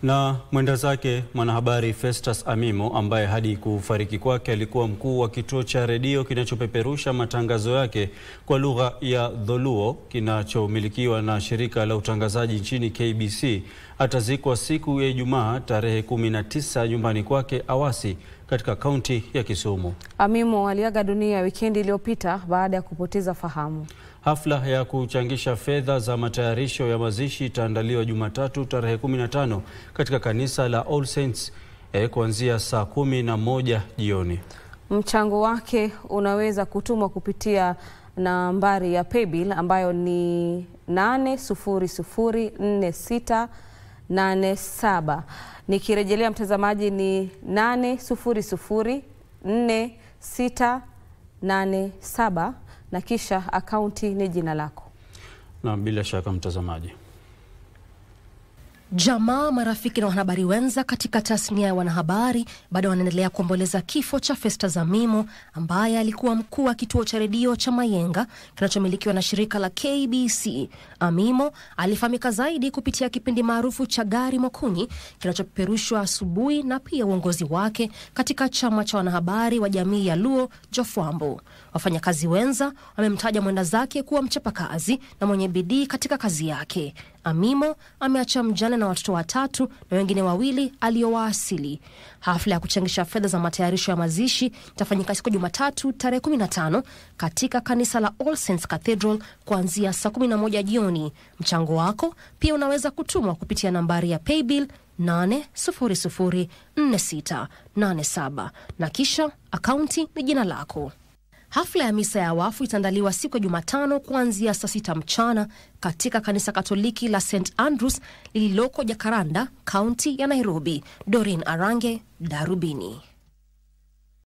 Na mwenda zake mwanahabari Festus Amimo, ambaye hadi kufariki kwake alikuwa mkuu wa kituo cha redio kinachopeperusha matangazo yake kwa lugha ya Dholuo kinachomilikiwa na shirika la utangazaji nchini KBC, atazikwa siku ya Ijumaa tarehe 19 nyumbani kwake Awasi katika kaunti ya Kisumu. Amimo aliaga dunia wikendi iliyopita baada ya kupoteza fahamu. Hafla ya kuchangisha fedha za matayarisho ya mazishi itaandaliwa Jumatatu tarehe 15 katika kanisa la All Saints kuanzia saa 11 jioni. Mchango wake unaweza kutumwa kupitia nambari ya paybill ambayo ni 8004687. Nikirejelea mtazamaji ni 8004687 na kisha akaunti ni jina lako. Na bila shaka mtazamaji, jamaa, marafiki na wanahabari wenza katika tasnia ya wanahabari bado wanaendelea kuomboleza kifo cha Festus Amimo, ambaye alikuwa mkuu wa kituo cha redio cha Mayenga kinachomilikiwa na shirika la KBC. Amimo alifahamika zaidi kupitia kipindi maarufu cha Gari Mokunyi kinachopeperushwa asubuhi, na pia uongozi wake katika chama cha wanahabari wa jamii ya Luo Jofwambo. Wafanyakazi wenza wamemtaja mwenda zake kuwa mchapakazi na mwenye bidii katika kazi yake. Amimo ameacha mjane na watoto 3 na wengine 2 aliowaasili. Hafla ya kuchangisha fedha za matayarisho ya mazishi itafanyika siku Jumatatu tarehe 15 katika kanisa la All Saints Cathedral kuanzia saa 11 jioni. Mchango wako pia unaweza kutumwa kupitia nambari ya paybill 8004687 na kisha akaunti ni jina lako. Hafla ya misa ya wafu itaandaliwa siku ya Jumatano kuanzia saa 6 mchana katika kanisa Katoliki la St Andrews lililoko Jacaranda, kaunti ya Nairobi. Doreen Arange, Darubini.